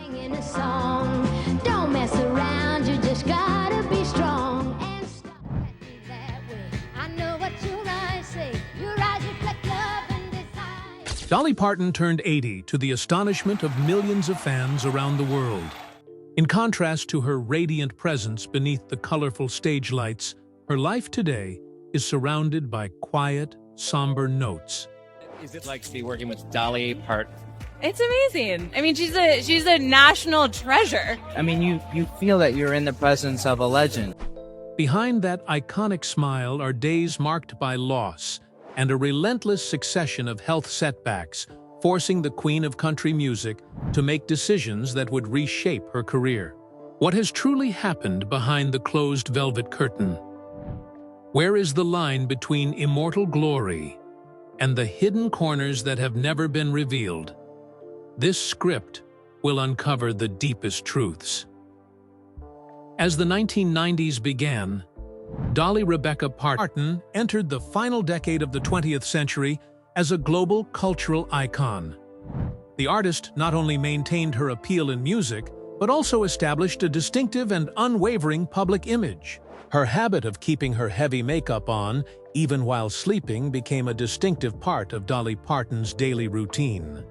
Singing a song. Don't mess around, you just gotta be strong and stop acting that way. I know what your eyes say. Your eyes reflect love and desire. Dolly Parton turned 80 to the astonishment of millions of fans around the world. In contrast to her radiant presence beneath the colorful stage lights, her life today is surrounded by quiet, somber notes. Is it like to be working with Dolly Parton? It's amazing. I mean, she's a national treasure. I mean, you feel that you're in the presence of a legend. Behind that iconic smile are days marked by loss and a relentless succession of health setbacks, forcing the queen of country music to make decisions that would reshape her career. What has truly happened behind the closed velvet curtain? Where is the line between immortal glory and the hidden corners that have never been revealed? This script will uncover the deepest truths. As the 1990s began, Dolly Rebecca Parton entered the final decade of the 20th century as a global cultural icon. The artist not only maintained her appeal in music, but also established a distinctive and unwavering public image. Her habit of keeping her heavy makeup on, even while sleeping, became a distinctive part of Dolly Parton's daily routine.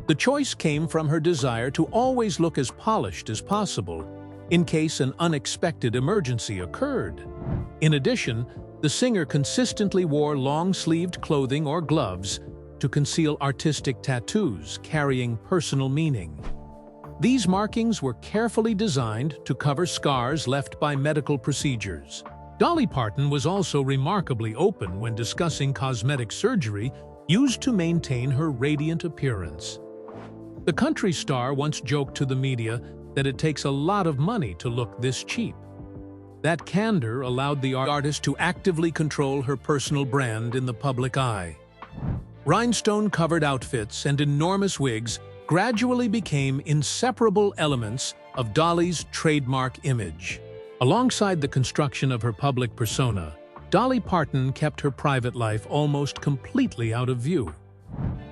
The choice came from her desire to always look as polished as possible, in case an unexpected emergency occurred. In addition, the singer consistently wore long-sleeved clothing or gloves to conceal artistic tattoos carrying personal meaning. These markings were carefully designed to cover scars left by medical procedures. Dolly Parton was also remarkably open when discussing cosmetic surgery used to maintain her radiant appearance. The country star once joked to the media that it takes a lot of money to look this cheap. That candor allowed the artist to actively control her personal brand in the public eye. Rhinestone-covered outfits and enormous wigs gradually became inseparable elements of Dolly's trademark image. Alongside the construction of her public persona, Dolly Parton kept her private life almost completely out of view.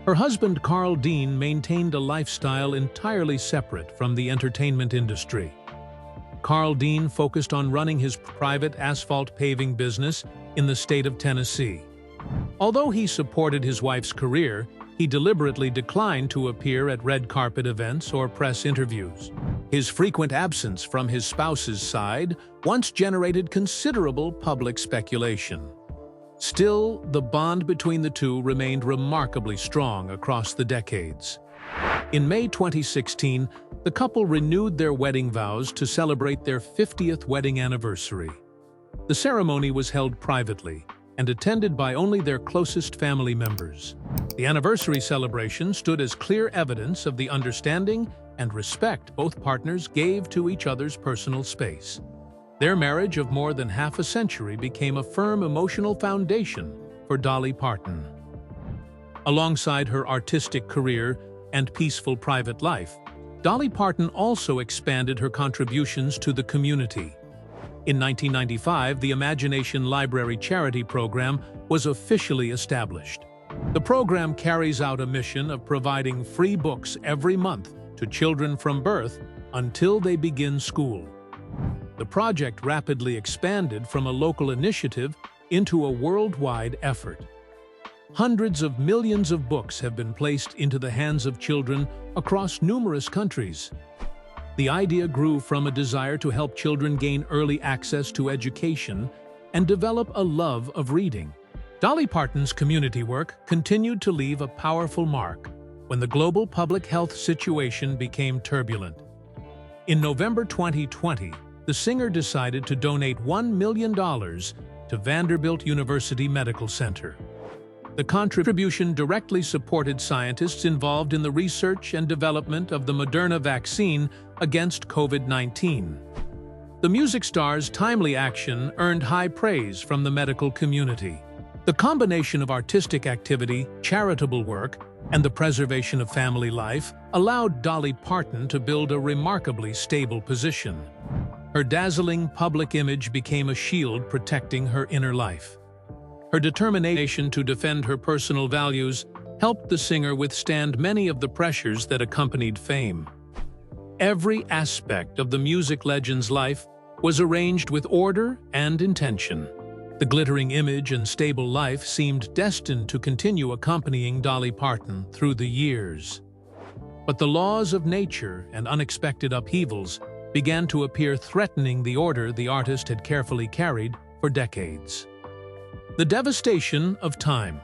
Her husband, Carl Dean, maintained a lifestyle entirely separate from the entertainment industry. Carl Dean focused on running his private asphalt paving business in the state of Tennessee. Although he supported his wife's career, he deliberately declined to appear at red carpet events or press interviews. His frequent absence from his spouse's side once generated considerable public speculation. Still, the bond between the two remained remarkably strong across the decades. In May 2016, the couple renewed their wedding vows to celebrate their 50th wedding anniversary. The ceremony was held privately and attended by only their closest family members. The anniversary celebration stood as clear evidence of the understanding and respect both partners gave to each other's personal space. Their marriage of more than half a century became a firm emotional foundation for Dolly Parton. Alongside her artistic career and peaceful private life, Dolly Parton also expanded her contributions to the community. In 1995, the Imagination Library charity program was officially established. The program carries out a mission of providing free books every month to children from birth until they begin school. The project rapidly expanded from a local initiative into a worldwide effort. Hundreds of millions of books have been placed into the hands of children across numerous countries. The idea grew from a desire to help children gain early access to education and develop a love of reading. Dolly Parton's community work continued to leave a powerful mark when the global public health situation became turbulent. In November 2020, the singer decided to donate $1 million to Vanderbilt University Medical Center. The contribution directly supported scientists involved in the research and development of the Moderna vaccine against COVID-19. The music star's timely action earned high praise from the medical community. The combination of artistic activity, charitable work, and the preservation of family life allowed Dolly Parton to build a remarkably stable position. Her dazzling public image became a shield protecting her inner life. Her determination to defend her personal values helped the singer withstand many of the pressures that accompanied fame. Every aspect of the music legend's life was arranged with order and intention. The glittering image and stable life seemed destined to continue accompanying Dolly Parton through the years. But the laws of nature and unexpected upheavals began to appear, threatening the order the artist had carefully carried for decades. The devastation of time.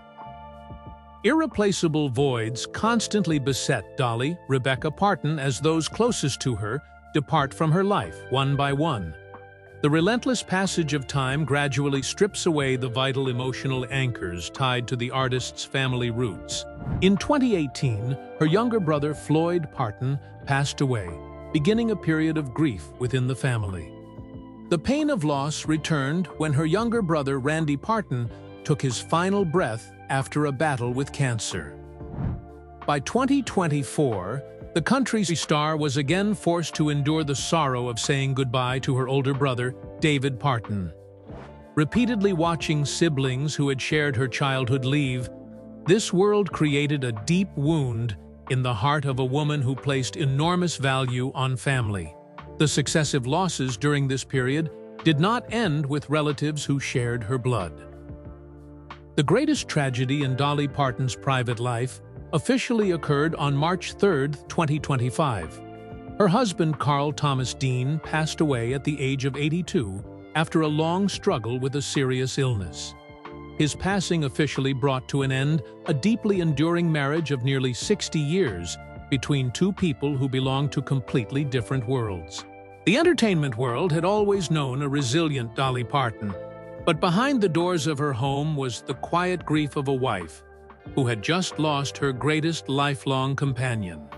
Irreplaceable voids constantly beset Dolly Rebecca Parton as those closest to her depart from her life, one by one. The relentless passage of time gradually strips away the vital emotional anchors tied to the artist's family roots. In 2018, her younger brother Floyd Parton passed away, beginning a period of grief within the family. The pain of loss returned when her younger brother Randy Parton took his final breath after a battle with cancer. By 2024, the country star was again forced to endure the sorrow of saying goodbye to her older brother, David Parton. Repeatedly watching siblings who had shared her childhood leave, this world created a deep wound in the heart of a woman who placed enormous value on family. The successive losses during this period did not end with relatives who shared her blood. The greatest tragedy in Dolly Parton's private life officially occurred on March 3, 2025. Her husband, Carl Thomas Dean, passed away at the age of 82 after a long struggle with a serious illness. His passing officially brought to an end a deeply enduring marriage of nearly 60 years between two people who belonged to completely different worlds. The entertainment world had always known a resilient Dolly Parton, but behind the doors of her home was the quiet grief of a wife who had just lost her greatest lifelong companion.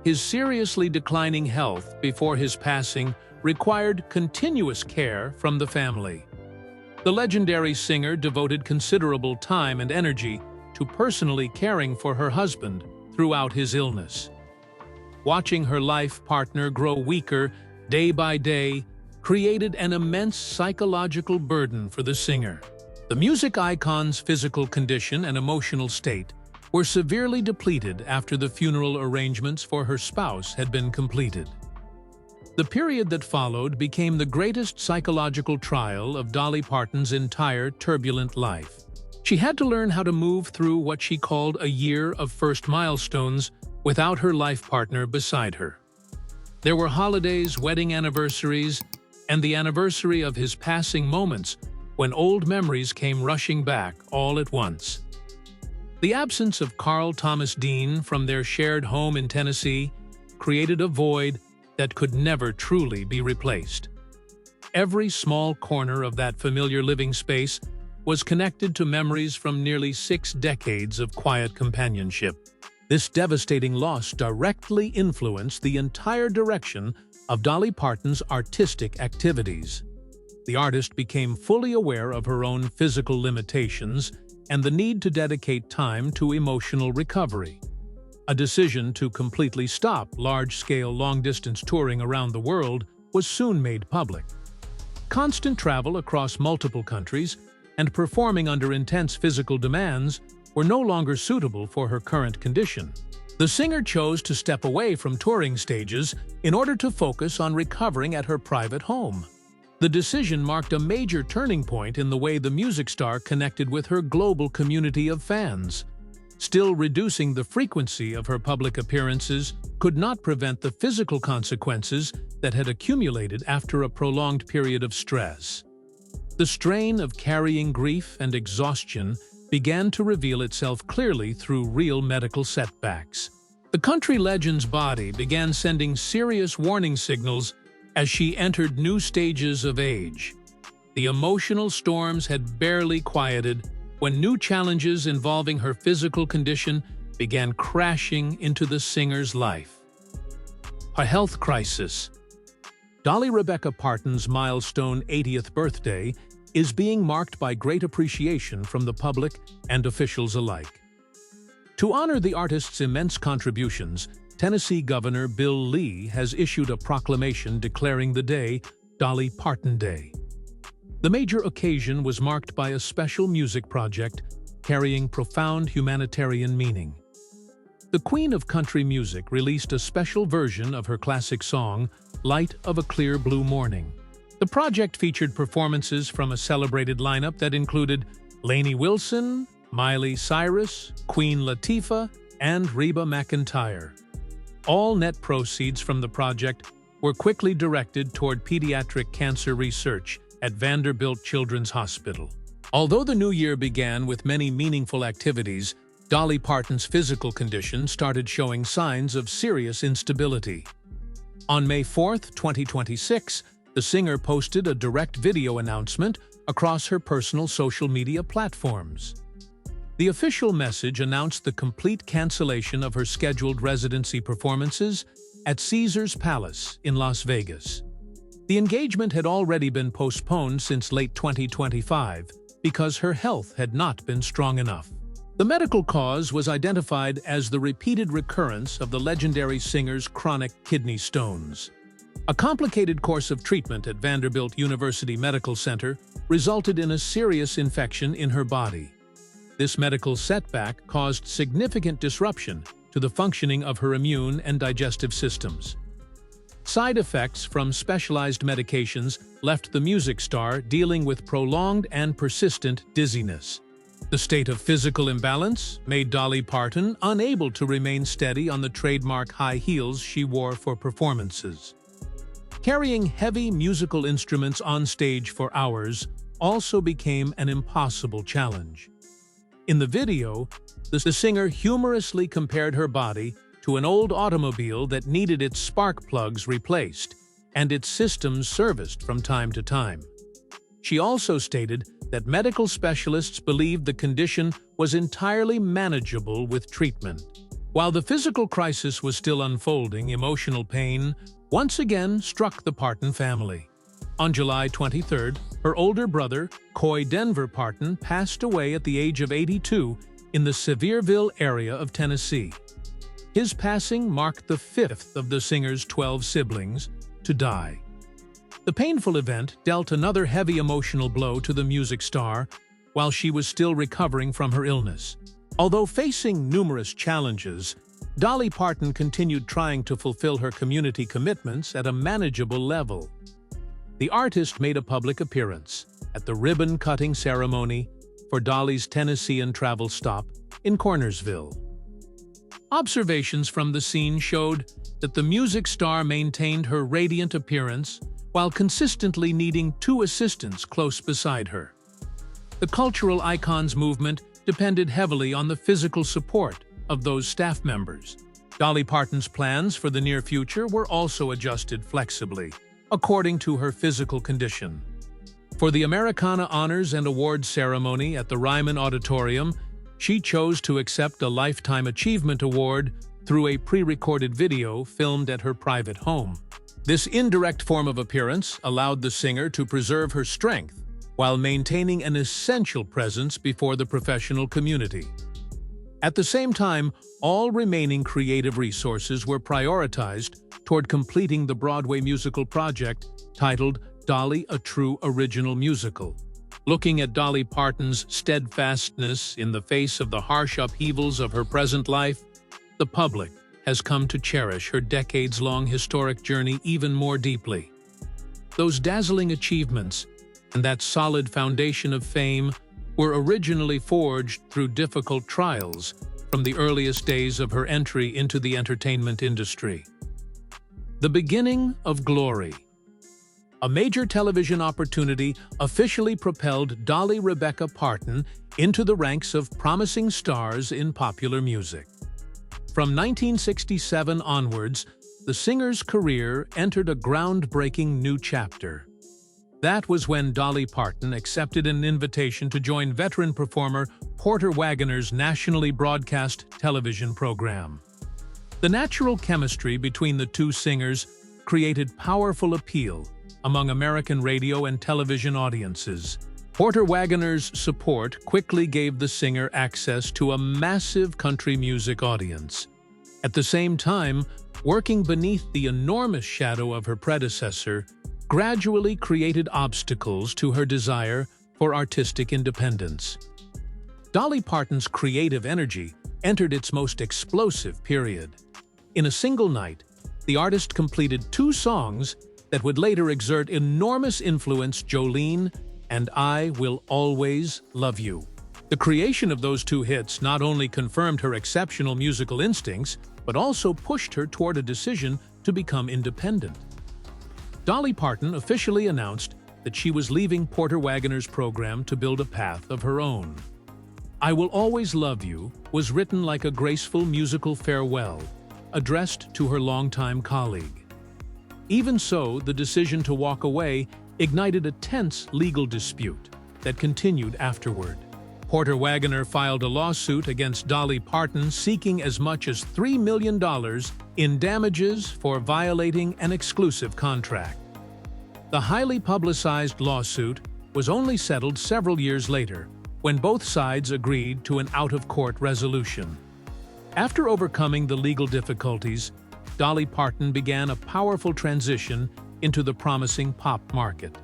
His seriously declining health before his passing required continuous care from the family. The legendary singer devoted considerable time and energy to personally caring for her husband throughout his illness. Watching her life partner grow weaker day by day created an immense psychological burden for the singer. The music icon's physical condition and emotional state were severely depleted after the funeral arrangements for her spouse had been completed. The period that followed became the greatest psychological trial of Dolly Parton's entire turbulent life. She had to learn how to move through what she called a year of first milestones without her life partner beside her. There were holidays, wedding anniversaries, and the anniversary of his passing moments when old memories came rushing back all at once. The absence of Carl Thomas Dean from their shared home in Tennessee created a void that could never truly be replaced. Every small corner of that familiar living space was connected to memories from nearly 6 decades of quiet companionship. This devastating loss directly influenced the entire direction of Dolly Parton's artistic activities. The artist became fully aware of her own physical limitations and the need to dedicate time to emotional recovery. A decision to completely stop large-scale long-distance touring around the world was soon made public. Constant travel across multiple countries and performing under intense physical demands were no longer suitable for her current condition. The singer chose to step away from touring stages in order to focus on recovering at her private home. The decision marked a major turning point in the way the music star connected with her global community of fans. Still, reducing the frequency of her public appearances could not prevent the physical consequences that had accumulated after a prolonged period of stress. The strain of carrying grief and exhaustion began to reveal itself clearly through real medical setbacks. The country legend's body began sending serious warning signals as she entered new stages of age. The emotional storms had barely quieted when new challenges involving her physical condition began crashing into the singer's life. A health crisis. Dolly Rebecca Parton's milestone 80th birthday is being marked by great appreciation from the public and officials alike. To honor the artist's immense contributions, Tennessee Governor Bill Lee has issued a proclamation declaring the day Dolly Parton Day. The major occasion was marked by a special music project carrying profound humanitarian meaning. The Queen of Country Music released a special version of her classic song, Light of a Clear Blue Morning. The project featured performances from a celebrated lineup that included Lainey Wilson, Miley Cyrus, Queen Latifah, and Reba McEntire. All net proceeds from the project were quickly directed toward pediatric cancer research at Vanderbilt Children's Hospital. Although the new year began with many meaningful activities, Dolly Parton's physical condition started showing signs of serious instability. On May 4, 2026, the singer posted a direct video announcement across her personal social media platforms. The official message announced the complete cancellation of her scheduled residency performances at Caesars Palace in Las Vegas. The engagement had already been postponed since late 2025 because her health had not been strong enough. The medical cause was identified as the repeated recurrence of the legendary singer's chronic kidney stones. A complicated course of treatment at Vanderbilt University Medical Center resulted in a serious infection in her body. This medical setback caused significant disruption to the functioning of her immune and digestive systems. Side effects from specialized medications left the music star dealing with prolonged and persistent dizziness. The state of physical imbalance made Dolly Parton unable to remain steady on the trademark high heels she wore for performances. Carrying heavy musical instruments on stage for hours also became an impossible challenge. In the video, the singer humorously compared her body to an old automobile that needed its spark plugs replaced and its systems serviced from time to time. She also stated that medical specialists believed the condition was entirely manageable with treatment. While the physical crisis was still unfolding, emotional pain once again struck the Parton family. On July 23rd, her older brother, Coy Denver Parton, passed away at the age of 82 in the Sevierville area of Tennessee. His passing marked the fifth of the singer's 12 siblings to die. The painful event dealt another heavy emotional blow to the music star while she was still recovering from her illness. Although facing numerous challenges, Dolly Parton continued trying to fulfill her community commitments at a manageable level. The artist made a public appearance at the ribbon-cutting ceremony for Dolly's Tennessean travel stop in Cornersville. Observations from the scene showed that the music star maintained her radiant appearance while consistently needing two assistants close beside her. The cultural icons movement depended heavily on the physical support of those staff members. Dolly Parton's plans for the near future were also adjusted flexibly, according to her physical condition. For the Americana Honors and Awards ceremony at the Ryman Auditorium, she chose to accept a Lifetime Achievement Award through a pre-recorded video filmed at her private home. This indirect form of appearance allowed the singer to preserve her strength while maintaining an essential presence before the professional community. At the same time, all remaining creative resources were prioritized toward completing the Broadway musical project titled Dolly, a True Original Musical. Looking at Dolly Parton's steadfastness in the face of the harsh upheavals of her present life, the public has come to cherish her decades-long historic journey even more deeply. Those dazzling achievements and that solid foundation of fame were originally forged through difficult trials from the earliest days of her entry into the entertainment industry. The beginning of glory. A major television opportunity officially propelled Dolly Rebecca Parton into the ranks of promising stars in popular music. From 1967 onwards, the singer's career entered a groundbreaking new chapter. That was when Dolly Parton accepted an invitation to join veteran performer Porter Wagoner's nationally broadcast television program. The natural chemistry between the two singers created powerful appeal among American radio and television audiences. Porter Wagoner's support quickly gave the singer access to a massive country music audience. At the same time, working beneath the enormous shadow of her predecessor gradually created obstacles to her desire for artistic independence. Dolly Parton's creative energy entered its most explosive period. In a single night, the artist completed 2 songs that would later exert enormous influence: Jolene and I Will Always Love You. The creation of those 2 hits not only confirmed her exceptional musical instincts, but also pushed her toward a decision to become independent. Dolly Parton officially announced that she was leaving Porter Wagoner's program to build a path of her own. I Will Always Love You was written like a graceful musical farewell, addressed to her longtime colleague. Even so, the decision to walk away ignited a tense legal dispute that continued afterward. Porter Wagoner filed a lawsuit against Dolly Parton seeking as much as $3 million in damages for violating an exclusive contract. The highly publicized lawsuit was only settled several years later, when both sides agreed to an out-of-court resolution. After overcoming the legal difficulties, Dolly Parton began a powerful transition into the promising pop market.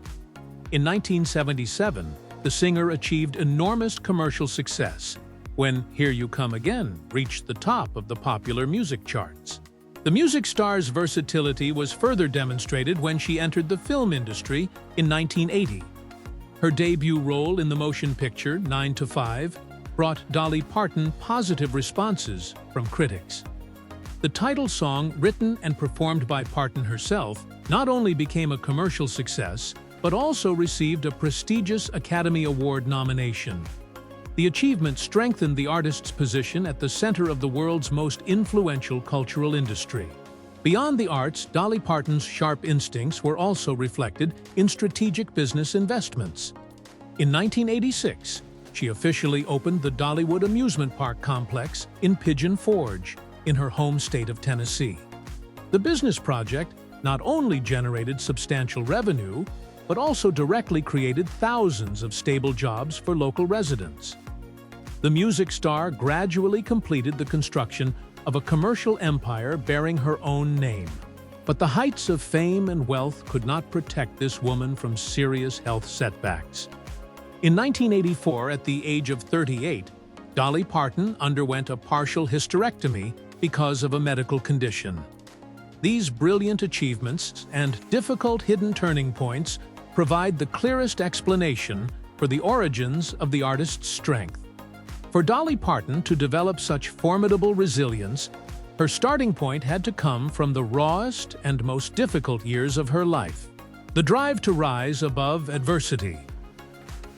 In 1977, the singer achieved enormous commercial success when Here You Come Again reached the top of the popular music charts. The music star's versatility was further demonstrated when she entered the film industry in 1980. Her debut role in the motion picture 9 to 5 brought Dolly Parton positive responses from critics. The title song, written and performed by Parton herself, not only became a commercial success, but also received a prestigious Academy Award nomination. The achievement strengthened the artist's position at the center of the world's most influential cultural industry. Beyond the arts, Dolly Parton's sharp instincts were also reflected in strategic business investments. In 1986, she officially opened the Dollywood Amusement Park complex in Pigeon Forge, in her home state of Tennessee. The business project not only generated substantial revenue, but also directly created thousands of stable jobs for local residents. The music star gradually completed the construction of a commercial empire bearing her own name. But the heights of fame and wealth could not protect this woman from serious health setbacks. In 1984, at the age of 38, Dolly Parton underwent a partial hysterectomy because of a medical condition. These brilliant achievements and difficult hidden turning points provide the clearest explanation for the origins of the artist's strength. For Dolly Parton to develop such formidable resilience, her starting point had to come from the rawest and most difficult years of her life. The drive to rise above adversity.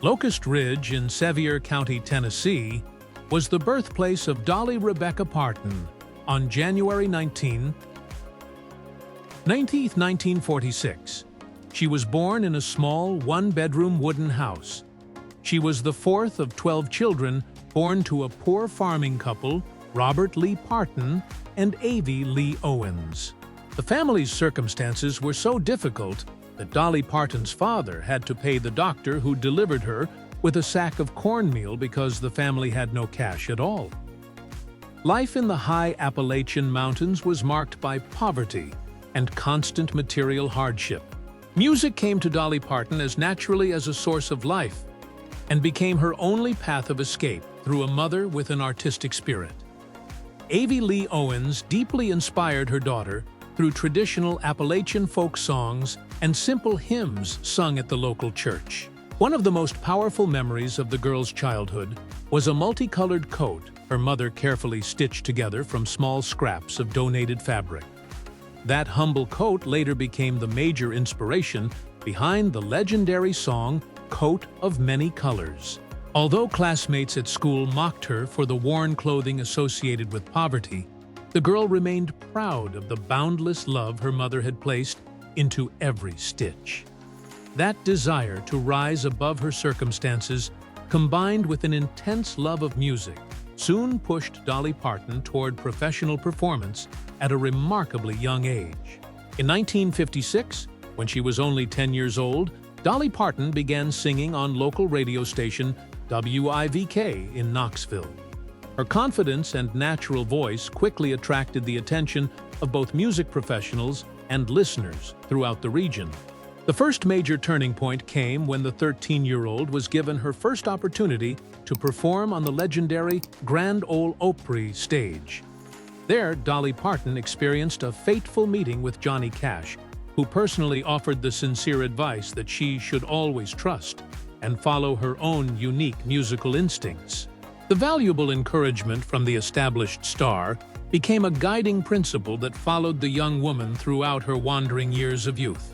Locust Ridge in Sevier County, Tennessee, was the birthplace of Dolly Rebecca Parton on January 19, 1946. She was born in a small, one-bedroom wooden house. She was the 4th of 12 children born to a poor farming couple, Robert Lee Parton and Avie Lee Owens. The family's circumstances were so difficult that Dolly Parton's father had to pay the doctor who delivered her with a sack of cornmeal because the family had no cash at all. Life in the high Appalachian Mountains was marked by poverty and constant material hardship. Music came to Dolly Parton as naturally as a source of life and became her only path of escape through a mother with an artistic spirit. Avie Lee Owens deeply inspired her daughter through traditional Appalachian folk songs and simple hymns sung at the local church. One of the most powerful memories of the girl's childhood was a multicolored coat her mother carefully stitched together from small scraps of donated fabric. That humble coat later became the major inspiration behind the legendary song Coat of Many Colors. Although classmates at school mocked her for the worn clothing associated with poverty, the girl remained proud of the boundless love her mother had placed into every stitch. That desire to rise above her circumstances, combined with an intense love of music, soon pushed Dolly Parton toward professional performance at a remarkably young age. In 1956, when she was only 10 years old, Dolly Parton began singing on local radio station WIVK in Knoxville. Her confidence and natural voice quickly attracted the attention of both music professionals and listeners throughout the region. The first major turning point came when the 13-year-old was given her first opportunity to perform on the legendary Grand Ole Opry stage. There, Dolly Parton experienced a fateful meeting with Johnny Cash, who personally offered the sincere advice that she should always trust and follow her own unique musical instincts. The valuable encouragement from the established star became a guiding principle that followed the young woman throughout her wandering years of youth.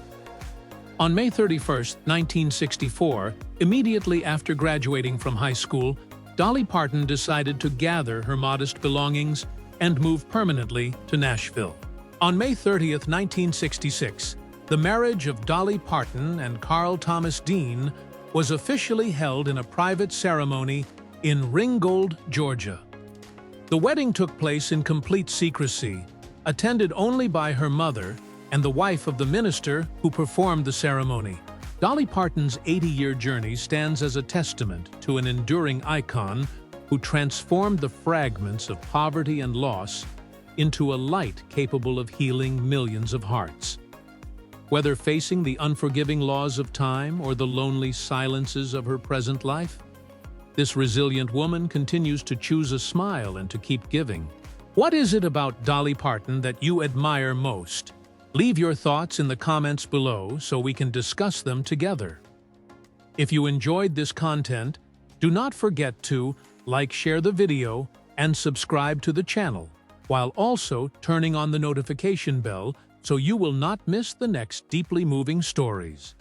On May 31, 1964, immediately after graduating from high school, Dolly Parton decided to gather her modest belongings and move permanently to Nashville. On May 30, 1966, the marriage of Dolly Parton and Carl Thomas Dean was officially held in a private ceremony in Ringgold, Georgia. The wedding took place in complete secrecy, attended only by her mother and the wife of the minister who performed the ceremony. Dolly Parton's 80-year journey stands as a testament to an enduring icon who transformed the fragments of poverty and loss into a light capable of healing millions of hearts. Whether facing the unforgiving laws of time or the lonely silences of her present life, this resilient woman continues to choose a smile and to keep giving. What is it about Dolly Parton that you admire most? Leave your thoughts in the comments below so we can discuss them together. If you enjoyed this content, do not forget to like, share the video, and subscribe to the channel, while also turning on the notification bell so you will not miss the next deeply moving stories.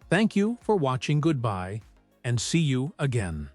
Thank you for watching. Goodbye, and see you again.